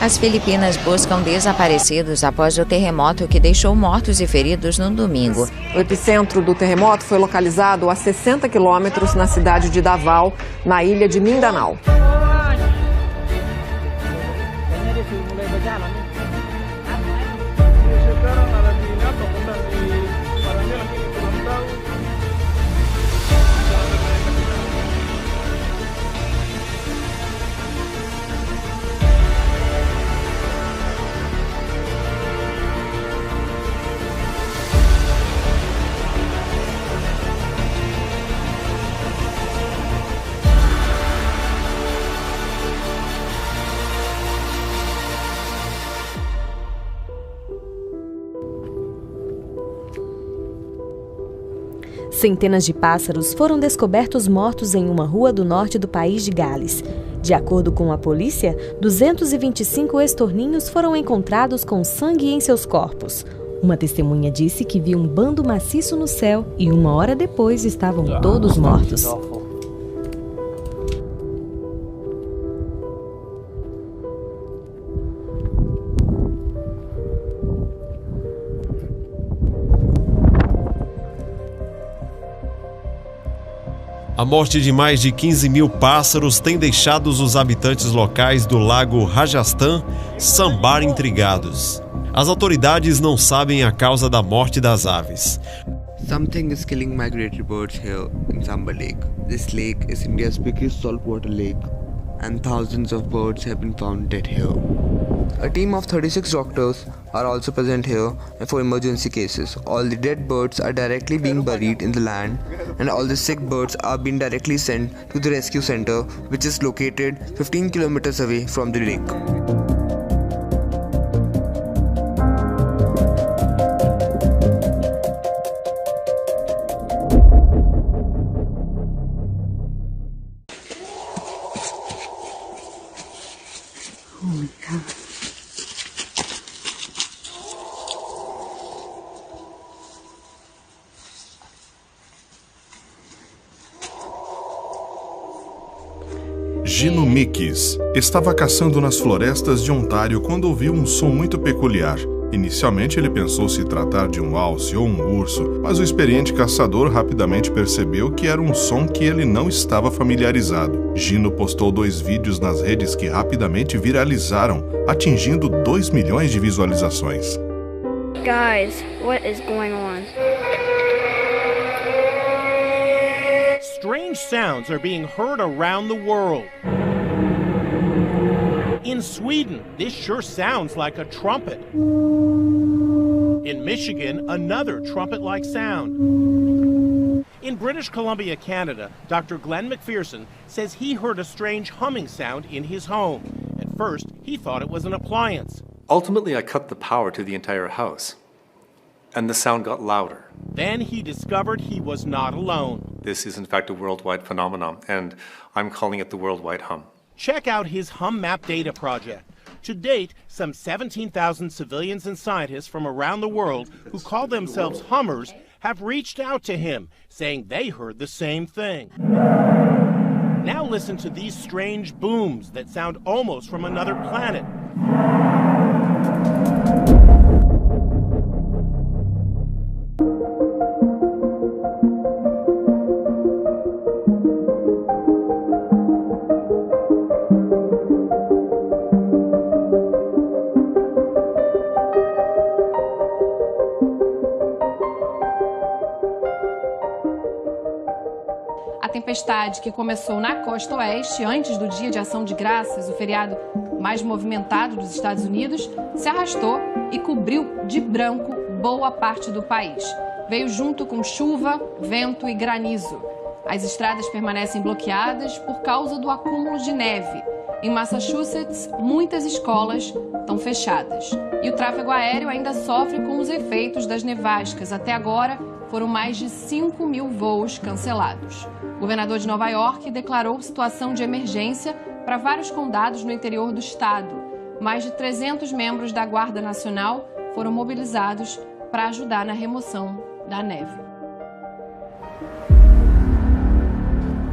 As Filipinas buscam desaparecidos após o terremoto que deixou mortos e feridos no domingo. O epicentro do terremoto foi localizado a 60 quilômetros na cidade de Davao, na ilha de Mindanao. Centenas de pássaros foram descobertos mortos em uma rua do norte do país de Gales. De acordo com a polícia, 225 estorninhos foram encontrados com sangue em seus corpos. Uma testemunha disse que viu um bando maciço no céu e 1 hora depois estavam todos mortos. A morte de mais de 15 mil pássaros tem deixado os habitantes locais do lago Rajasthan sambar intrigados. As autoridades não sabem a causa da morte das aves. Something is killing migratory birds here in Samba Lake. This lake is India's biggest saltwater lake, and thousands of birds have been found dead here. A team of 36 doctors are also present here for emergency cases. All the dead birds are directly being buried in the land, and all the sick birds are being directly sent to the rescue center, which is located 15 kilometers away from the lake. Oh my God. Gino Mickes estava caçando nas florestas de Ontário quando ouviu um som muito peculiar. Inicialmente ele pensou se tratar de um alce ou um urso, mas o experiente caçador rapidamente percebeu que era um som que ele não estava familiarizado. Gino postou 2 vídeos nas redes que rapidamente viralizaram, atingindo 2 milhões de visualizações. Guys, what is going on? Strange sounds are being heard around the world. In Sweden, this sure sounds like a trumpet. In Michigan, another trumpet-like sound. In British Columbia, Canada, Dr. Glenn McPherson says he heard a strange humming sound in his home. At first, he thought it was an appliance. Ultimately, I cut the power to the entire house, and the sound got louder. Then he discovered he was not alone. This is in fact a worldwide phenomenon, and I'm calling it the worldwide hum. Check out his Hum Map Data project. To date, some 17,000 civilians and scientists from around the world who call themselves hummers have reached out to him, saying they heard the same thing. Now listen to these strange booms that sound almost from another planet. A tempestade, que começou na costa oeste antes do Dia de Ação de Graças, o feriado mais movimentado dos Estados Unidos, se arrastou e cobriu de branco boa parte do país. Veio junto com chuva, vento e granizo. As estradas permanecem bloqueadas por causa do acúmulo de neve. Em Massachusetts, muitas escolas estão fechadas. E o tráfego aéreo ainda sofre com os efeitos das nevascas. Até agora, foram mais de 5 mil voos cancelados. O governador de Nova York declarou situação de emergência para vários condados no interior do estado. Mais de 300 membros da Guarda Nacional foram mobilizados para ajudar na remoção da neve.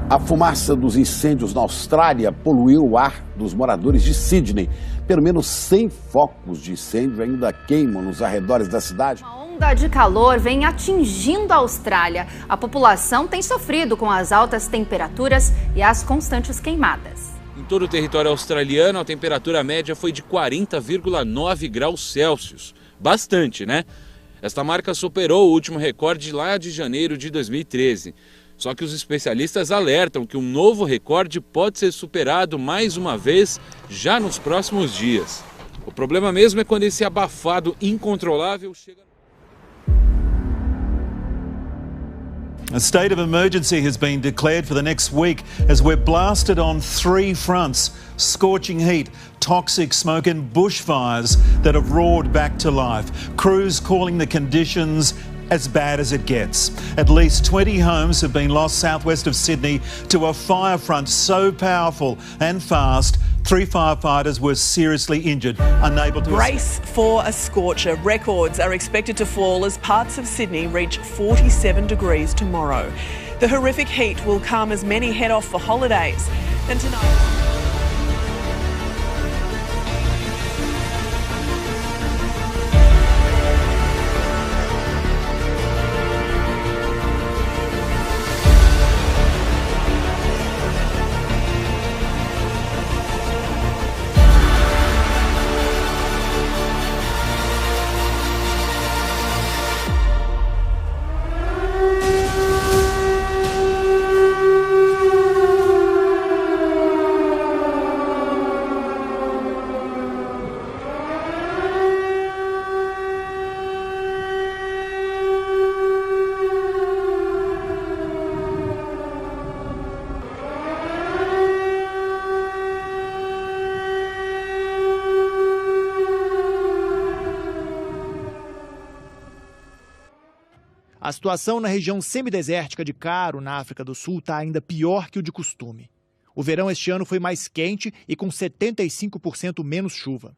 A fumaça dos incêndios na Austrália poluiu o ar dos moradores de Sydney. Pelo menos 100 focos de incêndio ainda queimam nos arredores da cidade. A onda de calor vem atingindo a Austrália. A população tem sofrido com as altas temperaturas e as constantes queimadas. Em todo o território australiano, a temperatura média foi de 40,9 graus Celsius. Bastante, né? Esta marca superou o último recorde lá de janeiro de 2013. Só que os especialistas alertam que um novo recorde pode ser superado mais uma vez já nos próximos dias. O problema mesmo é quando esse abafado incontrolável chega... A state of emergency has been declared for the next week as we're blasted on 3 fronts. Scorching heat, toxic smoke and bushfires that have roared back to life. Crews calling the conditions as bad as it gets. At least 20 homes have been lost southwest of Sydney to a fire front so powerful and fast, 3 firefighters were seriously injured, unable to... Brace for a scorcher. Records are expected to fall as parts of Sydney reach 47 degrees tomorrow. The horrific heat will come as many head off for holidays. And tonight... A situação na região semidesértica de Karoo, na África do Sul, está ainda pior que o de costume. O verão este ano foi mais quente e com 75% menos chuva.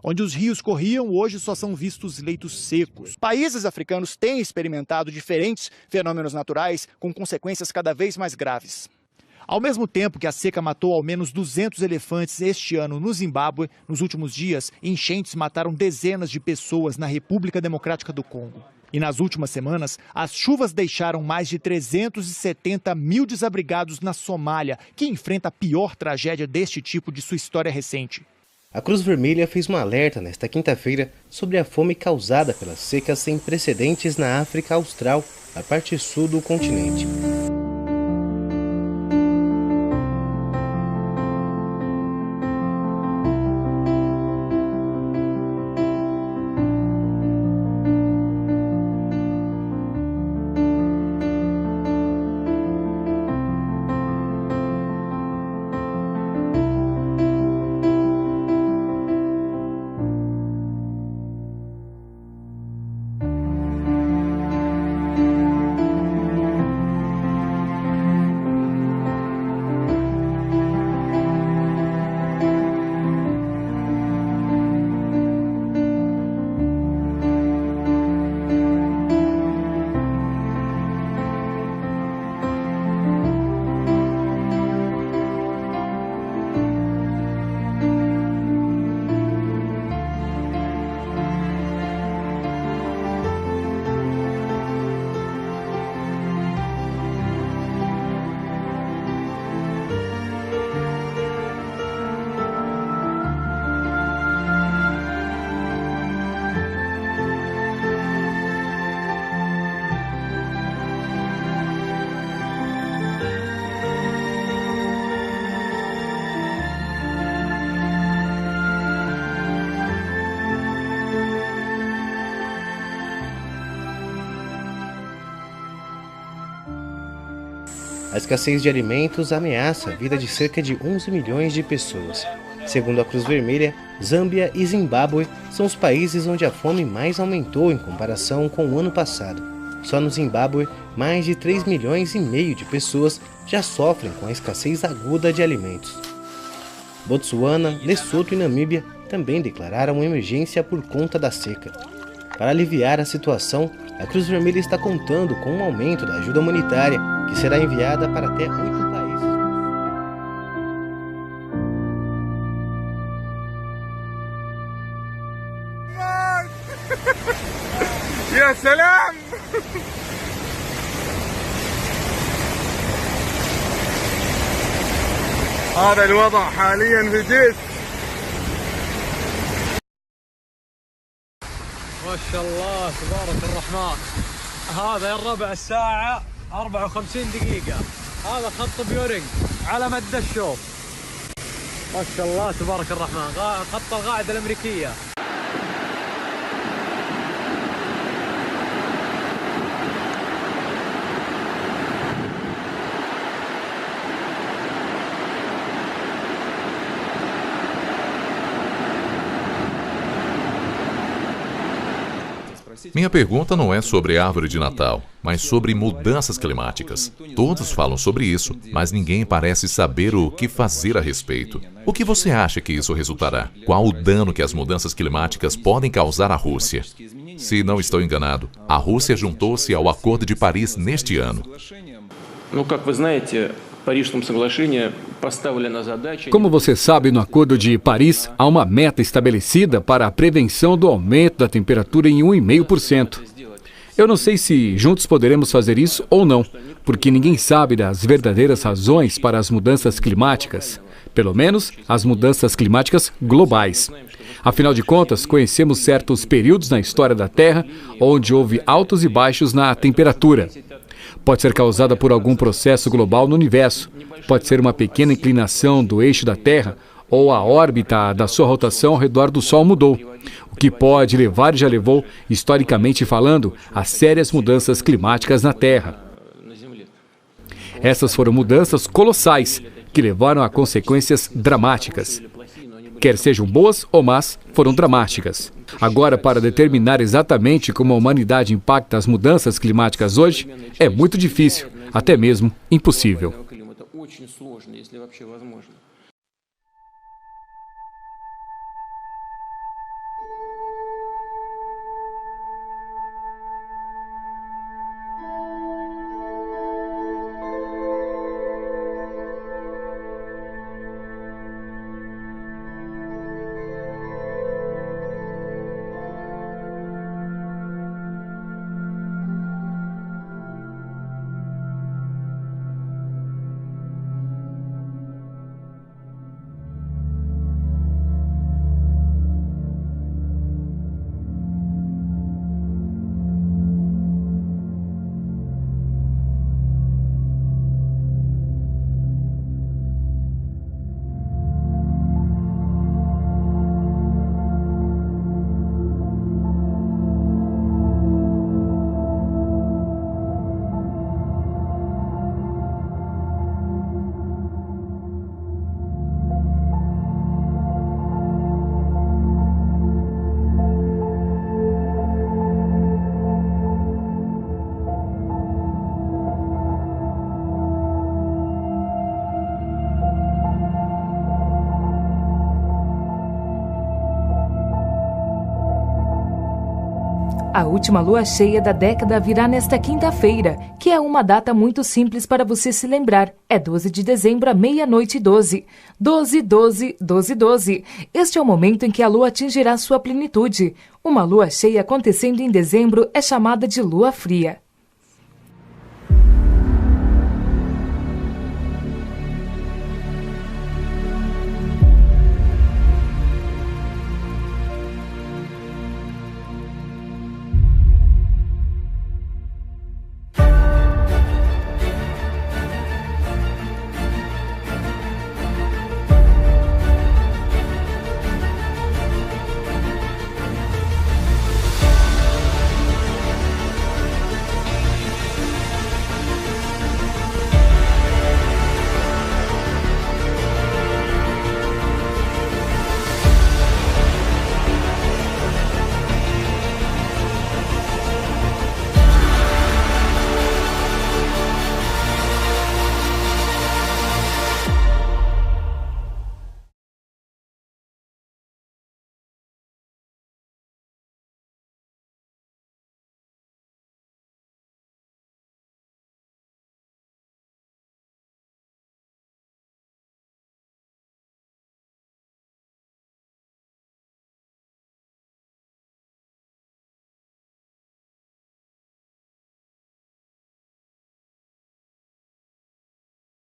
Onde os rios corriam, hoje só são vistos leitos secos. Países africanos têm experimentado diferentes fenômenos naturais com consequências cada vez mais graves. Ao mesmo tempo que a seca matou ao menos 200 elefantes este ano no Zimbábue, nos últimos dias, enchentes mataram dezenas de pessoas na República Democrática do Congo. E nas últimas semanas, as chuvas deixaram mais de 370 mil desabrigados na Somália, que enfrenta a pior tragédia deste tipo de sua história recente. A Cruz Vermelha fez um alerta nesta quinta-feira sobre a fome causada pelas secas sem precedentes na África Austral, a parte sul do continente. A escassez de alimentos ameaça a vida de cerca de 11 milhões de pessoas. Segundo a Cruz Vermelha, Zâmbia e Zimbábue são os países onde a fome mais aumentou em comparação com o ano passado. Só no Zimbábue, mais de 3,5 milhões de pessoas já sofrem com a escassez aguda de alimentos. Botsuana, Lesoto e Namíbia também declararam emergência por conta da seca. Para aliviar a situação, a Cruz Vermelha está contando com um aumento da ajuda humanitária, que será enviada para até 8 países. يا سلام. هذا الوضع حاليا في جيش. ما شاء الله تبارك الرحمن. هذا الربع الساعة 54 دقيقة. هذا خط بيورينج على مدى الشوف. ما شاء الله تبارك الرحمن. خط القاعدة الأمريكية. Minha pergunta não é sobre árvore de Natal, mas sobre mudanças climáticas. Todos falam sobre isso, mas ninguém parece saber o que fazer a respeito. O que você acha que isso resultará? Qual o dano que as mudanças climáticas podem causar à Rússia? Se não estou enganado, a Rússia juntou-se ao Acordo de Paris neste ano. Como você sabe, no Acordo de Paris, há uma meta estabelecida para a prevenção do aumento da temperatura em 1,5%. Eu não sei se juntos poderemos fazer isso ou não, porque ninguém sabe das verdadeiras razões para as mudanças climáticas. Pelo menos, as mudanças climáticas globais. Afinal de contas, conhecemos certos períodos na história da Terra onde houve altos e baixos na temperatura. Pode ser causada por algum processo global no universo. Pode ser uma pequena inclinação do eixo da Terra ou a órbita da sua rotação ao redor do Sol mudou, o que pode levar e já levou, historicamente falando, a sérias mudanças climáticas na Terra. Essas foram mudanças colossais que levaram a consequências dramáticas. Quer sejam boas ou más, foram dramáticas. Agora, para determinar exatamente como a humanidade impacta as mudanças climáticas hoje, é muito difícil, até mesmo impossível. A última lua cheia da década virá nesta quinta-feira, que é uma data muito simples para você se lembrar. É 12 de dezembro, à meia-noite e 12. 12, 12, 12, 12. Este é o momento em que a lua atingirá sua plenitude. Uma lua cheia acontecendo em dezembro é chamada de lua fria.